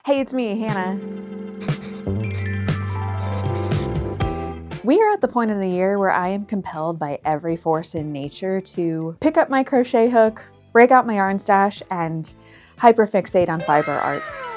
Hey, it's me, Hannah. We are at the point in the year where I am compelled by every force in nature to pick up my crochet hook, break out my yarn stash, and hyperfixate on fiber arts.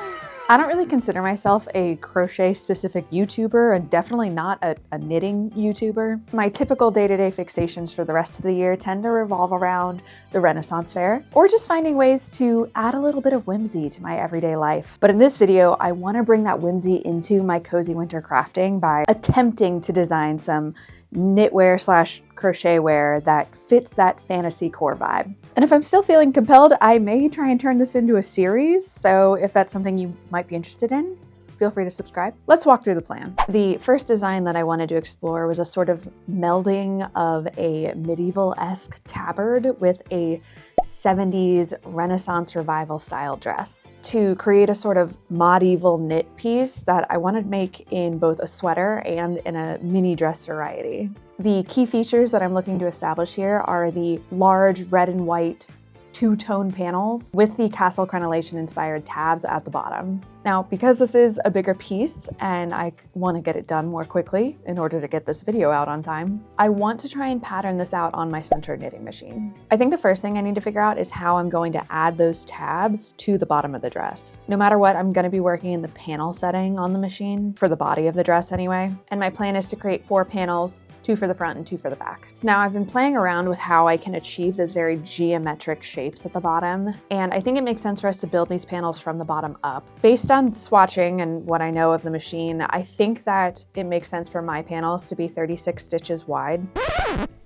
I don't really consider myself a crochet-specific YouTuber and definitely not a knitting YouTuber. My typical day-to-day fixations for the rest of the year tend to revolve around the Renaissance fair or just finding ways to add a little bit of whimsy to my everyday life. But in this video, I want to bring that whimsy into my cozy winter crafting by attempting to design some knitwear slash crochet wear that fits that fantasy core vibe. And if I'm still feeling compelled, I may try and turn this into a series. So if that's something you might be interested in, feel free to subscribe. Let's walk through the plan. The first design that I wanted to explore was a sort of melding of a medieval-esque tabard with a 70s Renaissance revival style dress to create a sort of medieval knit piece that I wanted to make in both a sweater and in a mini dress variety. The key features that I'm looking to establish here are the large red and white two-tone panels with the castle crenellation inspired tabs at the bottom. Now, because this is a bigger piece and I want to get it done more quickly in order to get this video out on time, I want to try and pattern this out on my Sentro knitting machine. I think the first thing I need to figure out is how I'm going to add those tabs to the bottom of the dress. No matter what, I'm going to be working in the panel setting on the machine for the body of the dress anyway. And my plan is to create 4 panels, 2 for the front and 2 for the back. Now, I've been playing around with how I can achieve those very geometric shapes at the bottom, and I think it makes sense for us to build these panels from the bottom up. Based on swatching and what I know of the machine, I think that it makes sense for my panels to be 36 stitches wide.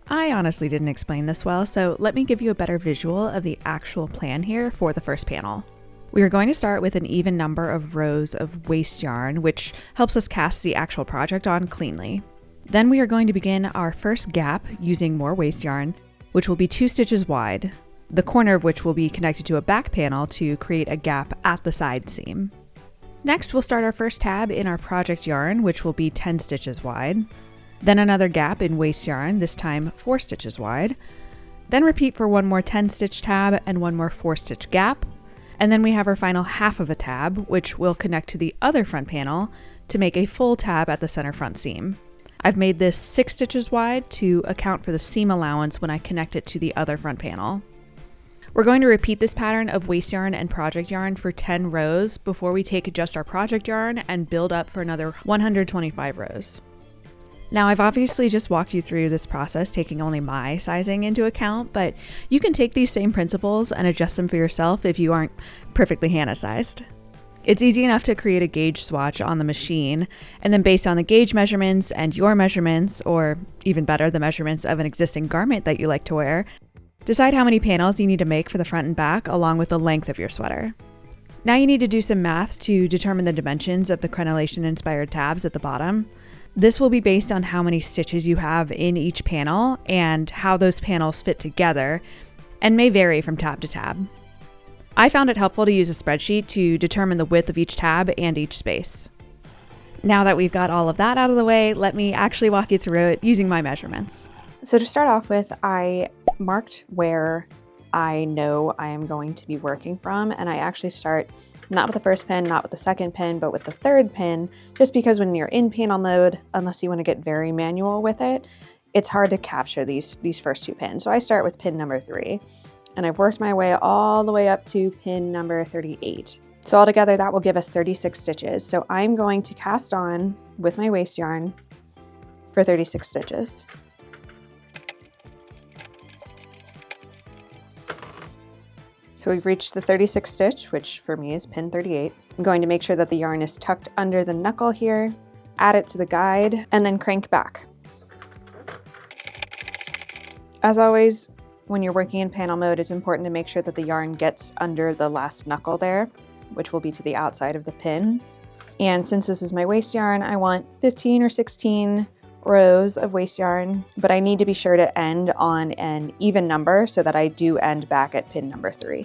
I honestly didn't explain this well, so let me give you a better visual of the actual plan here for the first panel. We are going to start with an even number of rows of waste yarn, which helps us cast the actual project on cleanly. Then we are going to begin our first gap using more waste yarn, which will be 2 stitches wide, the corner of which will be connected to a back panel to create a gap at the side seam. Next, we'll start our first tab in our project yarn, which will be 10 stitches wide. Then another gap in waste yarn, this time 4 stitches wide. Then repeat for one more 10 stitch tab and one more 4 stitch gap. And then we have our final half of a tab, which will connect to the other front panel to make a full tab at the center front seam. I've made this 6 stitches wide to account for the seam allowance when I connect it to the other front panel. We're going to repeat this pattern of waste yarn and project yarn for 10 rows before we take just our project yarn and build up for another 125 rows. Now, I've obviously just walked you through this process, taking only my sizing into account, but you can take these same principles and adjust them for yourself if you aren't perfectly Hannah-sized. It's easy enough to create a gauge swatch on the machine, and then based on the gauge measurements and your measurements, or even better, the measurements of an existing garment that you like to wear, decide how many panels you need to make for the front and back along with the length of your sweater. Now you need to do some math to determine the dimensions of the crenellation inspired tabs at the bottom. This will be based on how many stitches you have in each panel and how those panels fit together, and may vary from tab to tab. I found it helpful to use a spreadsheet to determine the width of each tab and each space. Now that we've got all of that out of the way, let me actually walk you through it using my measurements. So to start off with, I marked where I know I am going to be working from, and I actually start not with the first pin, not with the second pin, but with the third pin, just because when you're in panel mode, unless you want to get very manual with it, it's hard to capture these first 2 pins. So I start with pin number 3, and I've worked my way all the way up to pin number 38. So altogether, that will give us 36 stitches. So I'm going to cast on with my waste yarn for 36 stitches. So we've reached the 36th stitch, which for me is pin 38. I'm going to make sure that the yarn is tucked under the knuckle here, add it to the guide, and then crank back. As always, when you're working in panel mode, it's important to make sure that the yarn gets under the last knuckle there, which will be to the outside of the pin. And since this is my waste yarn, I want 15 or 16 rows of waste yarn, but I need to be sure to end on an even number so that I do end back at pin number 3.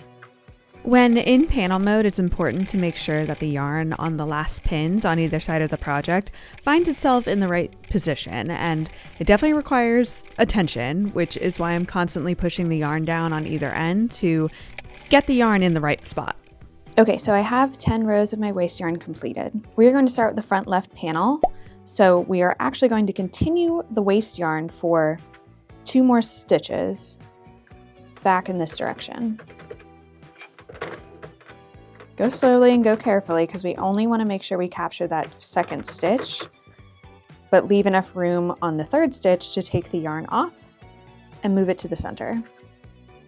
When in panel mode, it's important to make sure that the yarn on the last pins on either side of the project finds itself in the right position, and it definitely requires attention, which is why I'm constantly pushing the yarn down on either end to get the yarn in the right spot. Okay, so I have 10 rows of my waste yarn completed. We're going to start with the front left panel. So we are actually going to continue the waste yarn for 2 more stitches back in this direction. Go slowly and go carefully because we only want to make sure we capture that second stitch, but leave enough room on the third stitch to take the yarn off and move it to the center.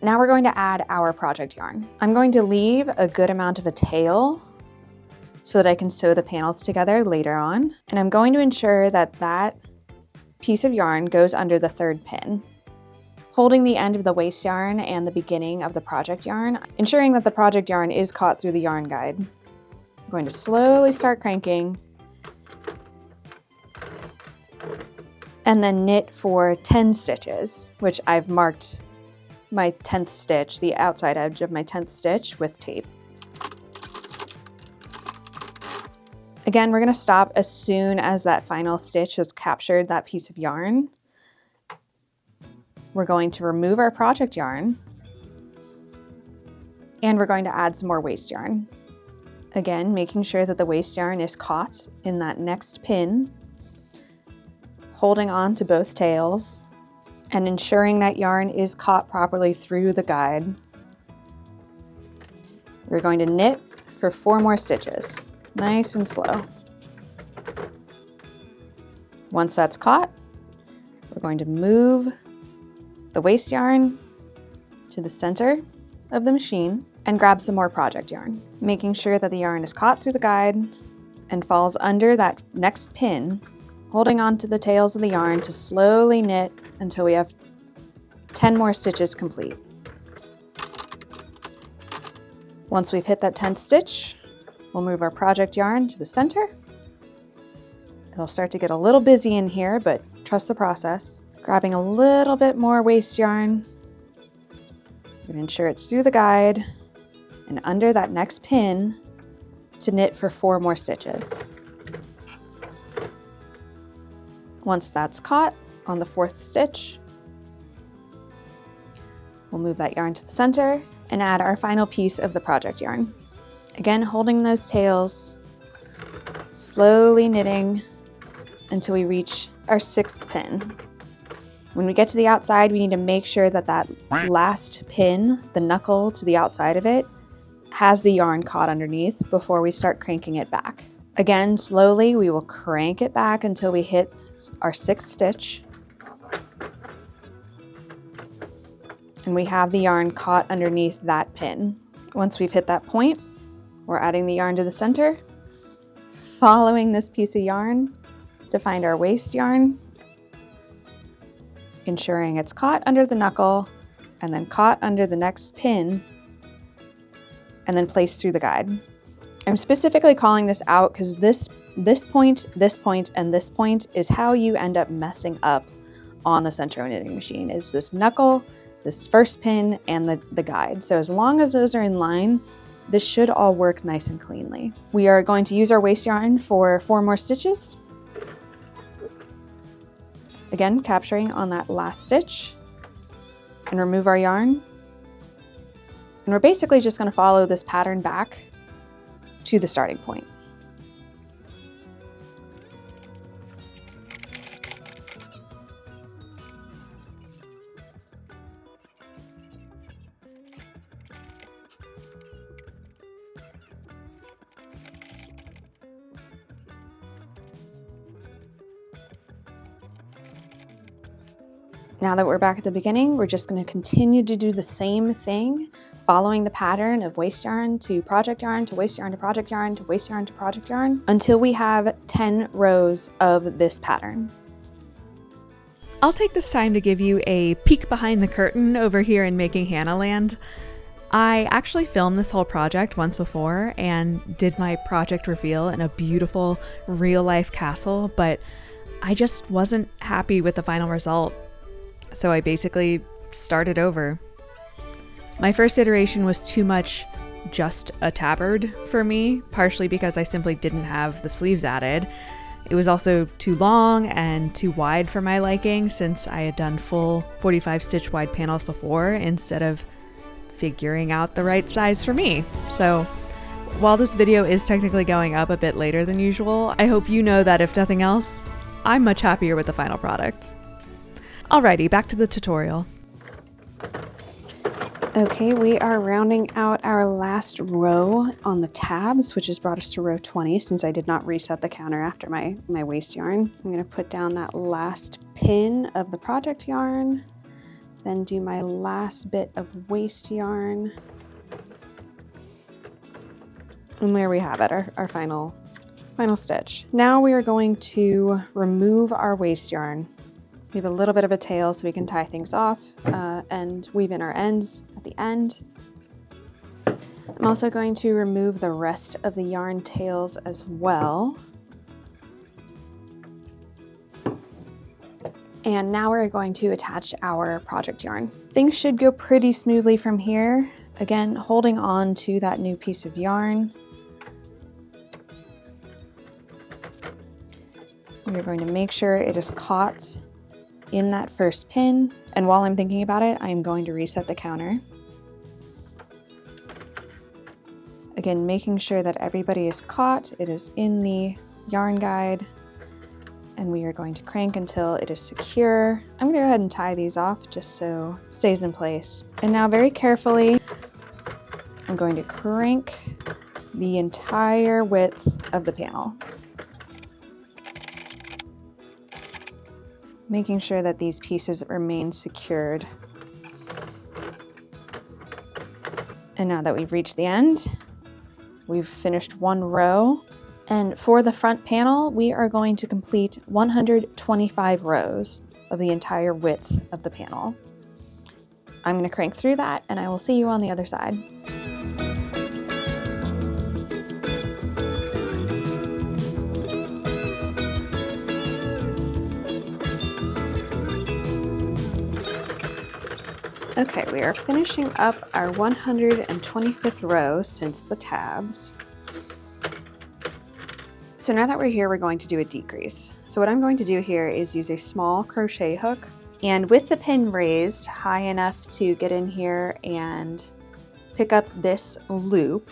Now we're going to add our project yarn. I'm going to leave a good amount of a tail so that I can sew the panels together later on. And I'm going to ensure that that piece of yarn goes under the third pin, holding the end of the waste yarn and the beginning of the project yarn, ensuring that the project yarn is caught through the yarn guide. I'm going to slowly start cranking and then knit for 10 stitches, which I've marked my 10th stitch, the outside edge of my 10th stitch with tape. Again, we're going to stop as soon as that final stitch has captured that piece of yarn. We're going to remove our project yarn and we're going to add some more waste yarn. Again, making sure that the waste yarn is caught in that next pin, holding on to both tails and ensuring that yarn is caught properly through the guide. We're going to knit for 4 more stitches, nice and slow. Once that's caught, we're going to move the waste yarn to the center of the machine and grab some more project yarn, making sure that the yarn is caught through the guide and falls under that next pin, holding on to the tails of the yarn to slowly knit until we have 10 more stitches complete. Once we've hit that 10th stitch, we'll move our project yarn to the center. It'll start to get a little busy in here, but trust the process. Grabbing a little bit more waste yarn. We're going to ensure it's through the guide and under that next pin to knit for 4 more stitches. Once that's caught on the 4th stitch, we'll move that yarn to the center and add our final piece of the project yarn. Again, holding those tails, slowly knitting until we reach our 6th pin. When we get to the outside, we need to make sure that that last pin, the knuckle to the outside of it, has the yarn caught underneath before we start cranking it back. Again, slowly, we will crank it back until we hit our 6th stitch. And we have the yarn caught underneath that pin. Once we've hit that point, we're adding the yarn to the center, following this piece of yarn to find our waste yarn, ensuring it's caught under the knuckle and then caught under the next pin and then placed through the guide. I'm specifically calling this out because this point, and this point is how you end up messing up on the Sentro knitting machine, is this knuckle, this first pin, and the guide. So as long as those are in line, this should all work nice and cleanly. We are going to use our waste yarn for 4 more stitches. Again, capturing on that last stitch and remove our yarn. And we're basically just going to follow this pattern back to the starting point. Now that we're back at the beginning, we're just going to continue to do the same thing, following the pattern of waste yarn to project yarn to waste yarn to project yarn to waste yarn to project yarn until we have 10 rows of this pattern. I'll take this time to give you a peek behind the curtain over here in Making Hannah Land. I actually filmed this whole project once before and did my project reveal in a beautiful real-life castle, but I just wasn't happy with the final result. So I basically started over. My first iteration was too much just a tabard for me, partially because I simply didn't have the sleeves added. It was also too long and too wide for my liking since I had done full 45 stitch wide panels before instead of figuring out the right size for me. So While this video is technically going up a bit later than usual, I hope you know that if nothing else, I'm much happier with the final product. Alrighty, back to the tutorial. Okay, we are rounding out our last row on the tabs, which has brought us to row 20 since I did not reset the counter after my waste yarn. I'm gonna put down that last pin of the project yarn, then do my last bit of waste yarn. And there we have it, our final stitch. Now we are going to remove our waste yarn. We have a little bit of a tail so we can tie things off and weave in our ends at the end. I'm also going to remove the rest of the yarn tails as well. And now we're going to attach our project yarn. Things should go pretty smoothly from here. Again, holding on to that new piece of yarn. We're going to make sure it is caught in that first pin. And while I'm thinking about it, I'm going to reset the counter. Again, making sure that everybody is caught. It is in the yarn guide. And we are going to crank until it is secure. I'm gonna go ahead and tie these off just so it stays in place. And now very carefully, I'm going to crank the entire width of the panel. Making sure that these pieces remain secured. And now that we've reached the end, we've finished one row. And for the front panel, we are going to complete 125 rows of the entire width of the panel. I'm going to crank through that and I will see you on the other side. Okay, we are finishing up our 125th row since the tabs. So now that we're here, we're going to do a decrease. So what I'm going to do here is use a small crochet hook, and with the pin raised high enough to get in here and pick up this loop,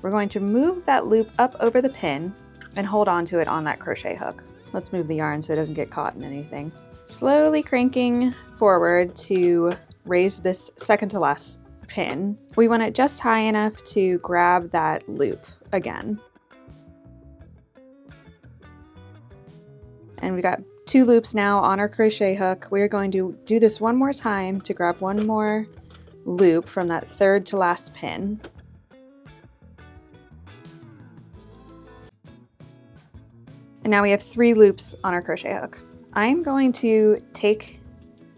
we're going to move that loop up over the pin and hold on to it on that crochet hook. Let's move the yarn so it doesn't get caught in anything. Slowly cranking forward to raise this second to last pin. We want it just high enough to grab that loop again. And we got 2 loops now on our crochet hook. We're going to do this one more time to grab one more loop from that third to last pin. And now we have 3 loops on our crochet hook. I'm going to take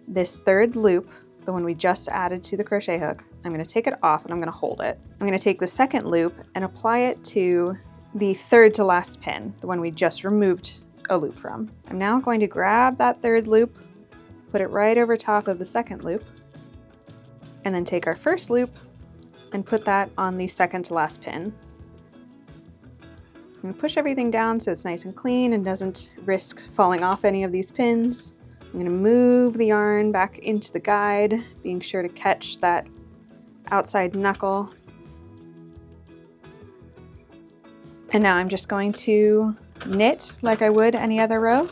this third loop, the one we just added to the crochet hook. I'm going to take it off and I'm going to hold it. I'm going to take the second loop and apply it to the third to last pin, the one we just removed a loop from. I'm now going to grab that third loop, put it right over top of the second loop, and then take our first loop and put that on the second to last pin. I'm going to push everything down so it's nice and clean and doesn't risk falling off any of these pins. I'm going to move the yarn back into the guide, being sure to catch that outside knuckle. And now I'm just going to knit like I would any other row,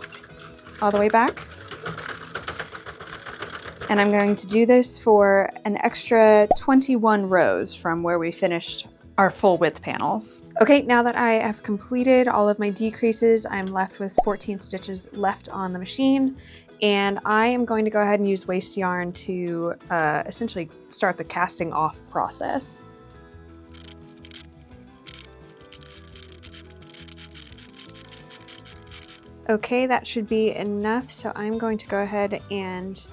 all the way back. And I'm going to do this for an extra 21 rows from where we finished our full width panels. Okay, now that I have completed all of my decreases, I'm left with 14 stitches left on the machine. And I am going to go ahead and use waste yarn to essentially start the casting off process. Okay, that should be enough. So I'm going to go ahead and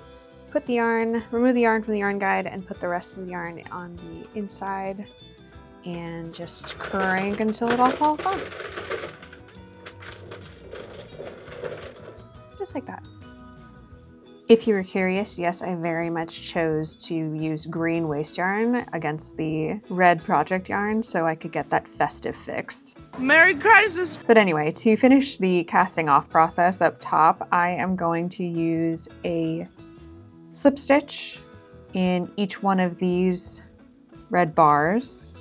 put the yarn, remove the yarn from the yarn guide and put the rest of the yarn on the inside and just crank until it all falls off. Just like that. If you were curious, yes, I very much chose to use green waste yarn against the red project yarn so I could get that festive fix. Merry Crisis! But anyway, to finish the casting off process up top, I am going to use a slip stitch in each one of these red bars.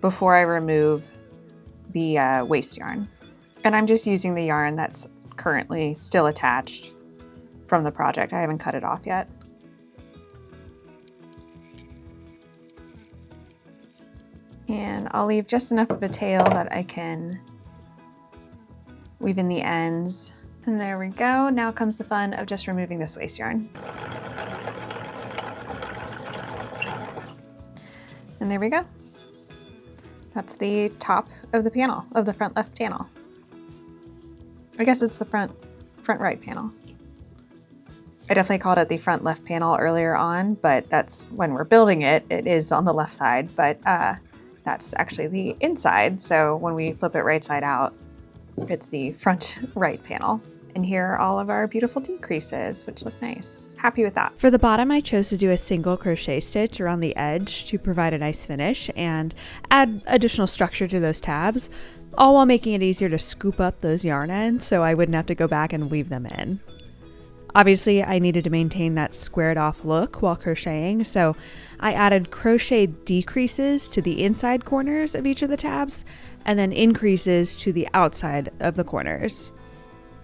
before I remove the waste yarn. And I'm just using the yarn that's currently still attached from the project. I haven't cut it off yet. And I'll leave just enough of a tail that I can weave in the ends. And there we go. Now comes the fun of just removing this waste yarn. And there we go. That's the top of the panel, of the front left panel. I guess it's the front right panel. I definitely called it the front left panel earlier on, but that's when we're building it. It is on the left side, but that's actually the inside. So when we flip it right side out, it's the front right panel. And here are all of our beautiful decreases, which look nice. Happy with that. For the bottom, I chose to do a single crochet stitch around the edge to provide a nice finish and add additional structure to those tabs, all while making it easier to scoop up those yarn ends so I wouldn't have to go back and weave them in. Obviously, I needed to maintain that squared off look while crocheting, so I added crochet decreases to the inside corners of each of the tabs and then increases to the outside of the corners.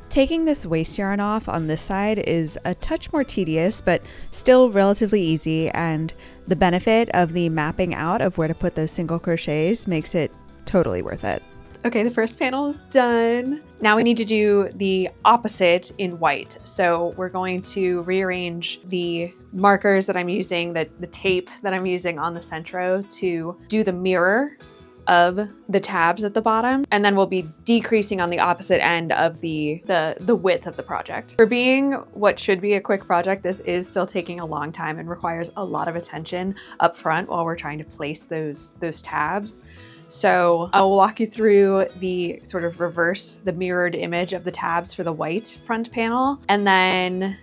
Taking this waste yarn off on this side is a touch more tedious, but still relatively easy, and the benefit of the mapping out of where to put those single crochets makes it totally worth it. Okay, the first panel is done. Now we need to do the opposite in white. So we're going to rearrange the markers that I'm using, the tape that I'm using on the Sentro to do the mirror of the tabs at the bottom, and then we'll be decreasing on the opposite end of the width of the project. For being what should be a quick project, this is still taking a long time and requires a lot of attention up front while we're trying to place those tabs. So I'll walk you through the sort of reverse, the mirrored image of the tabs for the white front panel, and then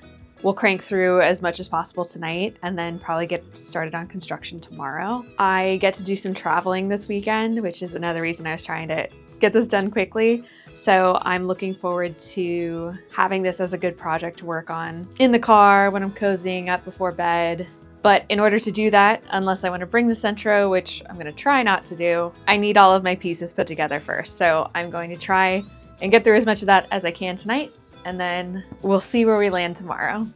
we'll crank through as much as possible tonight and then probably get started on construction tomorrow. I get to do some traveling this weekend, which is another reason I was trying to get this done quickly. So I'm looking forward to having this as a good project to work on in the car when I'm cozying up before bed. But in order to do that, unless I want to bring the Sentro, which I'm going to try not to do, I need all of my pieces put together first. So I'm going to try and get through as much of that as I can tonight, and then we'll see where we land tomorrow.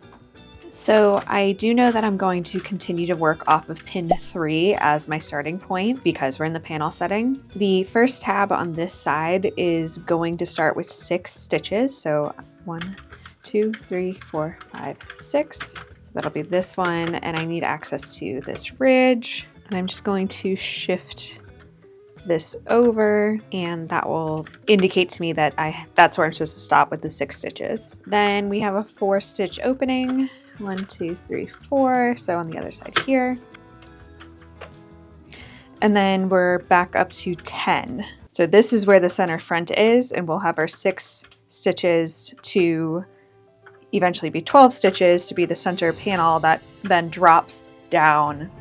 So I do know that I'm going to continue to work off of pin 3 as my starting point because we're in the panel setting. The first tab on this side is going to start with 6 stitches. So 1, 2, 3, 4, 5, 6. So that'll be this one, and I need access to this ridge. And I'm just going to shift this over, and that will indicate to me that that's where I'm supposed to stop with the 6 stitches. Then we have a 4 stitch opening. 1, 2, 3, 4. So on the other side here. And then we're back up to 10. So this is where the center front is, and we'll have our 6 stitches to eventually be 12 stitches to be the center panel that then drops down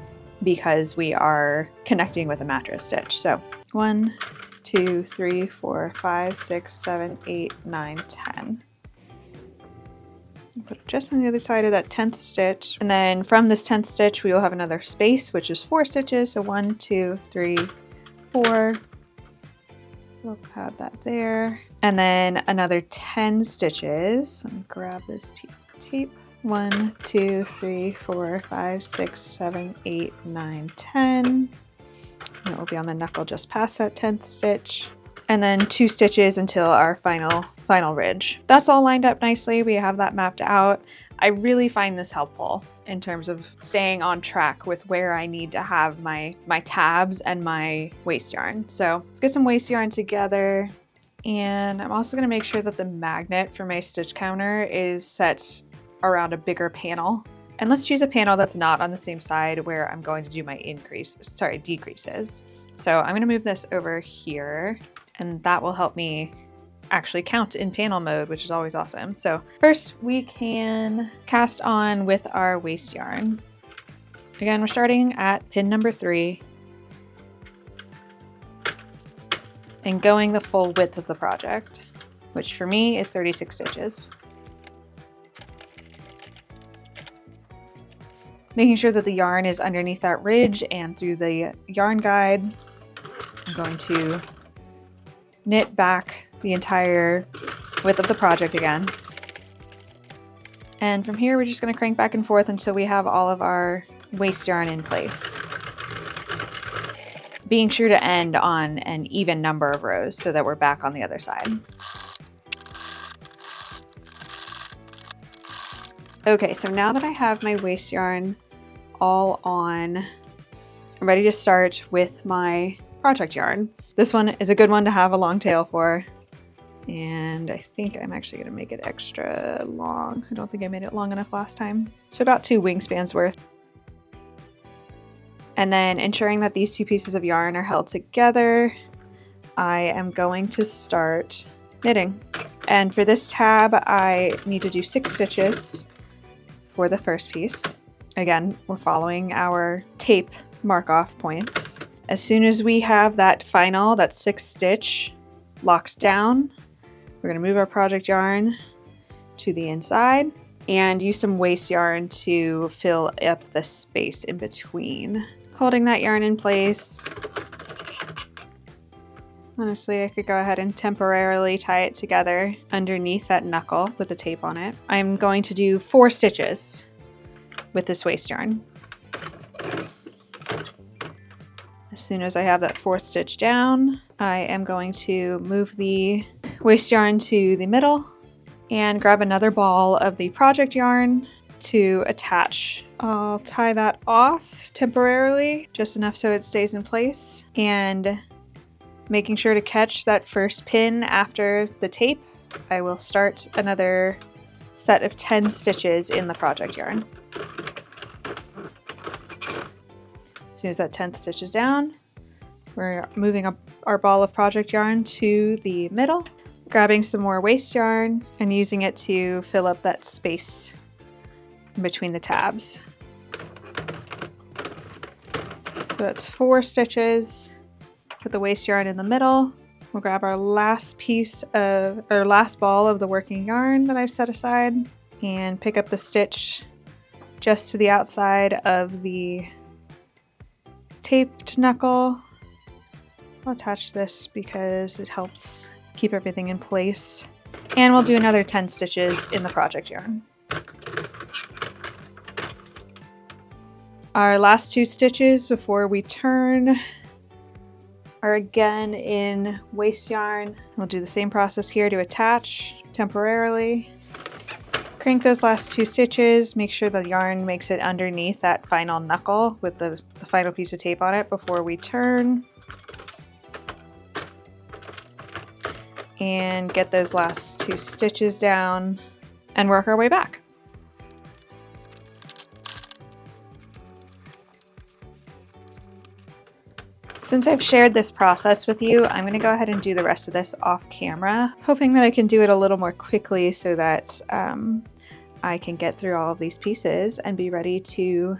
because we are connecting with a mattress stitch. So 1, 2, 3, 4, 5, 6, 7, 8, 9, 10. Put it just on the other side of that 10th stitch. And then from this 10th stitch, we will have another space, which is 4 stitches. So 1, 2, 3, 4. So we'll have that there. And then another 10 stitches. Let me grab this piece of tape. 1, 2, 3, 4, 5, 6, 7, 8, 9, 10. And it will be on the knuckle just past that 10th stitch. And then 2 stitches until our final ridge. That's all lined up nicely. We have that mapped out. I really find this helpful in terms of staying on track with where I need to have my tabs and my waste yarn. So let's get some waste yarn together. And I'm also gonna make sure that the magnet for my stitch counter is set around a bigger panel. And let's choose a panel that's not on the same side where I'm going to do my decreases. So I'm gonna move this over here, and that will help me actually count in panel mode, which is always awesome. So first we can cast on with our waste yarn. Again, we're starting at pin number 3 and going the full width of the project, which for me is 36 stitches. Making sure that the yarn is underneath that ridge and through the yarn guide. going to knit back the entire width of the project again. And from here, we're just going to crank back and forth until we have all of our waste yarn in place. Being sure to end on an even number of rows so that we're back on the other side. Okay, so now that I have my waste yarn all on, I'm ready to start with my project yarn. This one is a good one to have a long tail for. And I think I'm actually going to make it extra long. I don't think I made it long enough last time. So about 2 wingspans worth. And then ensuring that these 2 pieces of yarn are held together, I am going to start knitting. And for this tab, I need to do 6 stitches for the first piece. Again, we're following our tape mark-off points. As soon as we have that 6th stitch locked down, we're going to move our project yarn to the inside and use some waste yarn to fill up the space in between. Holding that yarn in place. Honestly, I could go ahead and temporarily tie it together underneath that knuckle with the tape on it. I'm going to do 4 stitches with this waste yarn. As soon as I have that 4th stitch down, I am going to move the waste yarn to the middle and grab another ball of the project yarn to attach. I'll tie that off temporarily, just enough so it stays in place, and making sure to catch that first pin after the tape, I will start another set of 10 stitches in the project yarn. As soon as that 10th stitch is down, we're moving up our ball of project yarn to the middle, grabbing some more waste yarn and using it to fill up that space in between the tabs. So that's 4 stitches with the waste yarn in the middle. We'll grab our last ball of the working yarn that I've set aside and pick up the stitch just to the outside of the taped knuckle. I'll attach this because it helps keep everything in place. And we'll do another 10 stitches in the project yarn. Our last 2 stitches before we turn are again in waste yarn. We'll do the same process here to attach temporarily. Crank those last 2 stitches, make sure the yarn makes it underneath that final knuckle with the final piece of tape on it before we turn. And get those last 2 stitches down and work our way back. Since I've shared this process with you, I'm going to go ahead and do the rest of this off camera, hoping that I can do it a little more quickly so that I can get through all of these pieces and be ready to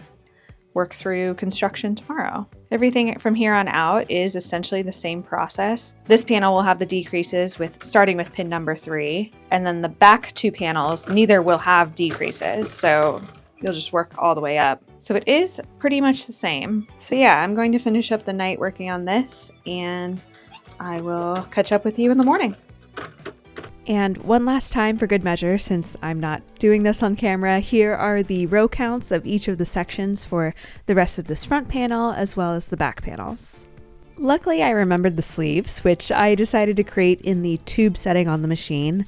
work through construction tomorrow. Everything from here on out is essentially the same process. This panel will have the decreases starting with pin number 3, and then the back 2 panels, neither will have decreases, so you'll just work all the way up. So it is pretty much the same. So yeah, I'm going to finish up the night working on this, and I will catch up with you in the morning. And one last time for good measure, since I'm not doing this on camera, here are the row counts of each of the sections for the rest of this front panel as well as the back panels. Luckily, I remembered the sleeves, which I decided to create in the tube setting on the machine,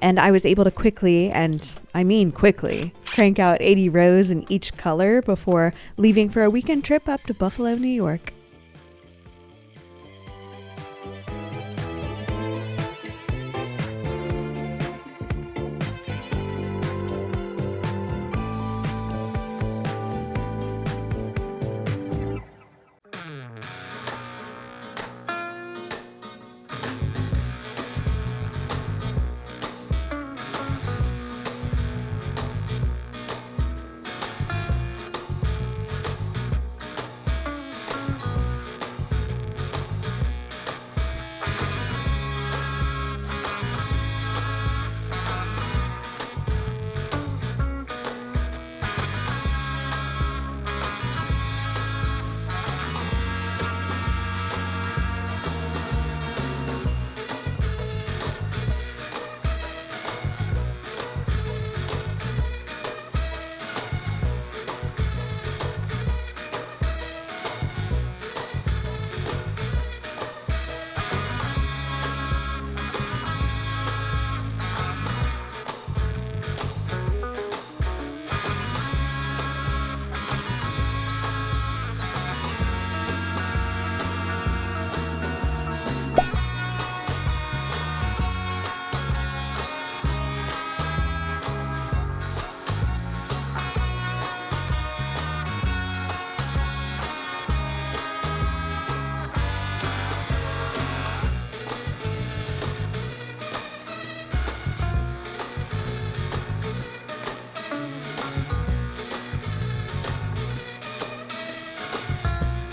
and I was able to quickly, and I mean quickly, crank out 80 rows in each color before leaving for a weekend trip up to Buffalo, New York.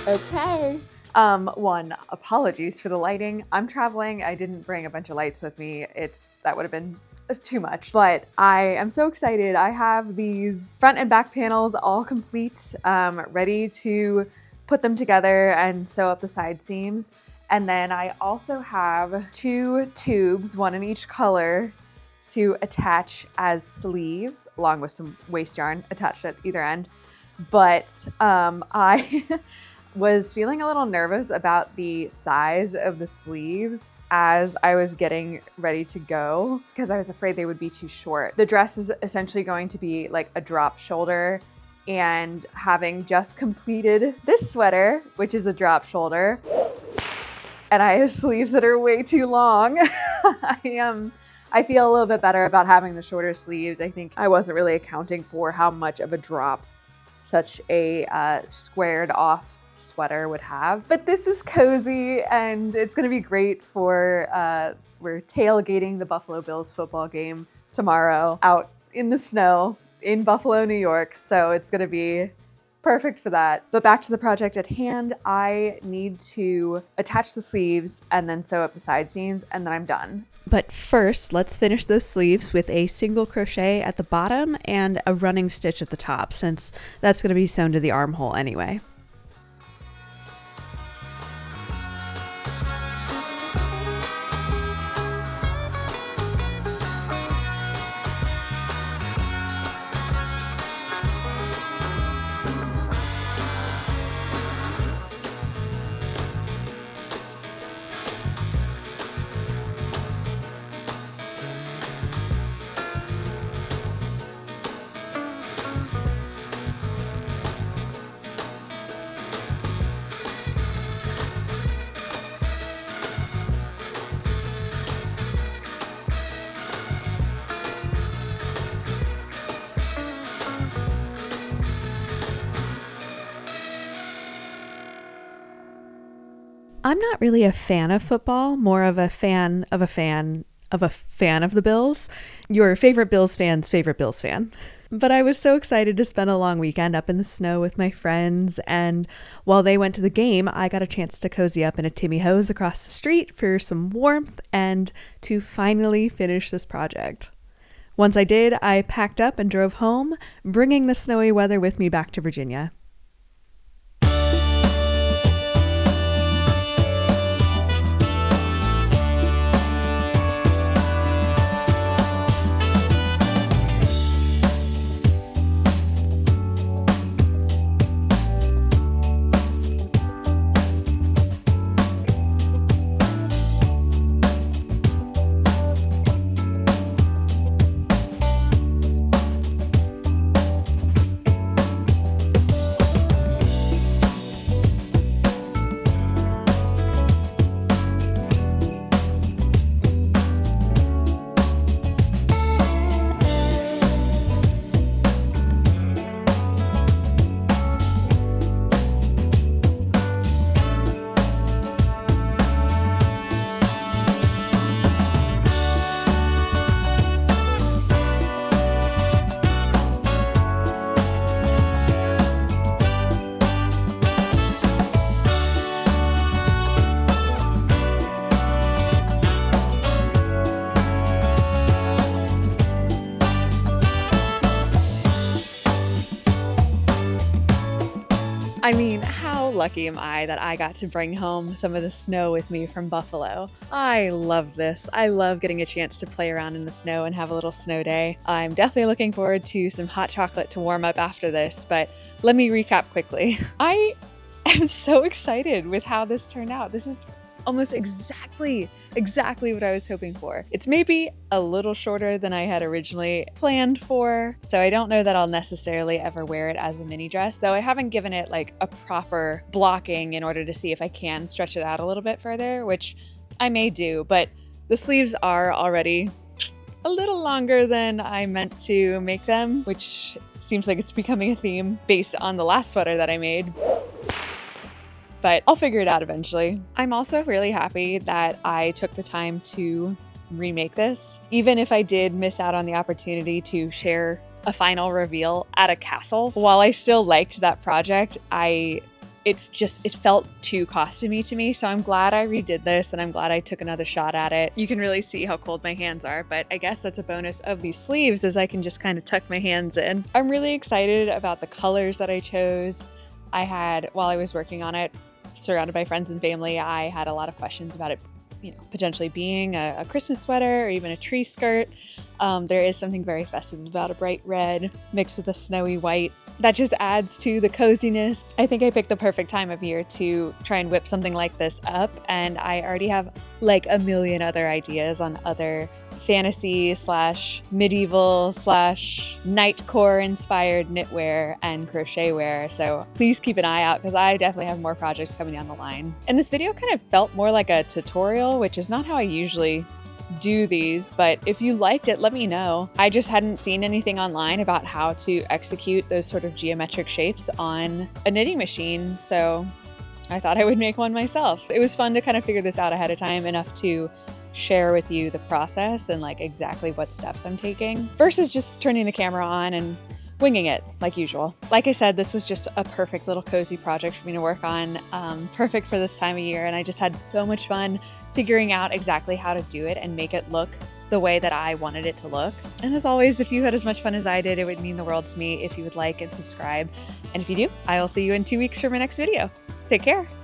Okay. One, apologies for the lighting. I'm traveling. I didn't bring a bunch of lights with me. That would have been too much, but I am so excited. I have these front and back panels all complete, ready to put them together and sew up the side seams. And then I also have 2 tubes, one in each color, to attach as sleeves, along with some waste yarn attached at either end. But I was feeling a little nervous about the size of the sleeves as I was getting ready to go because I was afraid they would be too short. The dress is essentially going to be like a drop shoulder, and having just completed this sweater, which is a drop shoulder, and I have sleeves that are way too long, I feel a little bit better about having the shorter sleeves. I think I wasn't really accounting for how much of a drop such a squared off sweater would have. But this is cozy and it's gonna be great for, we're tailgating the Buffalo Bills football game tomorrow out in the snow in Buffalo, New York. So it's gonna be perfect for that. But back to the project at hand, I need to attach the sleeves and then sew up the side seams, and then I'm done. But first, let's finish those sleeves with a single crochet at the bottom and a running stitch at the top, since that's going to be sewn to the armhole anyway. I'm not really a fan of football, more of a fan of a fan of a fan of the Bills. Your favorite Bills fan's favorite Bills fan. But I was so excited to spend a long weekend up in the snow with my friends, and while they went to the game, I got a chance to cozy up in a Timmy hose across the street for some warmth and to finally finish this project. Once I did, I packed up and drove home, bringing the snowy weather with me back to Virginia. I mean, how lucky am I that I got to bring home some of the snow with me from Buffalo? I love this. I love getting a chance to play around in the snow and have a little snow day. I'm definitely looking forward to some hot chocolate to warm up after this, but let me recap quickly. I am so excited with how this turned out. This is almost exactly what I was hoping for. It's maybe a little shorter than I had originally planned for, so I don't know that I'll necessarily ever wear it as a mini dress, though I haven't given it like a proper blocking in order to see if I can stretch it out a little bit further, which I may do, but the sleeves are already a little longer than I meant to make them, which seems like it's becoming a theme based on the last sweater that I made. But I'll figure it out eventually. I'm also really happy that I took the time to remake this. Even if I did miss out on the opportunity to share a final reveal at a castle, while I still liked that project, I it felt too costumey to me. So I'm glad I redid this, and I'm glad I took another shot at it. You can really see how cold my hands are, but I guess that's a bonus of these sleeves, is I can just kind of tuck my hands in. I'm really excited about the colors that I chose. While I was working on it, surrounded by friends and family, I had a lot of questions about it, potentially being a Christmas sweater or even a tree skirt. There is something very festive about a bright red mixed with a snowy white that just adds to the coziness. I think I picked the perfect time of year to try and whip something like this up, and I already have like a million other ideas on other fantasy / medieval / Knightcore inspired knitwear and crochet wear. So please keep an eye out, because I definitely have more projects coming down the line. And this video kind of felt more like a tutorial, which is not how I usually do these, but if you liked it, let me know. I just hadn't seen anything online about how to execute those sort of geometric shapes on a knitting machine, so I thought I would make one myself. It was fun to kind of figure this out ahead of time, enough to share with you the process and like exactly what steps I'm taking, versus just turning the camera on and winging it like usual. Like I said, this was just a perfect little cozy project for me to work on, perfect for this time of year, and I just had so much fun figuring out exactly how to do it and make it look the way that I wanted it to look. And as always, if you had as much fun as I did, it would mean the world to me if you would like and subscribe. And if you do, I will see you in 2 weeks for my next video. Take care.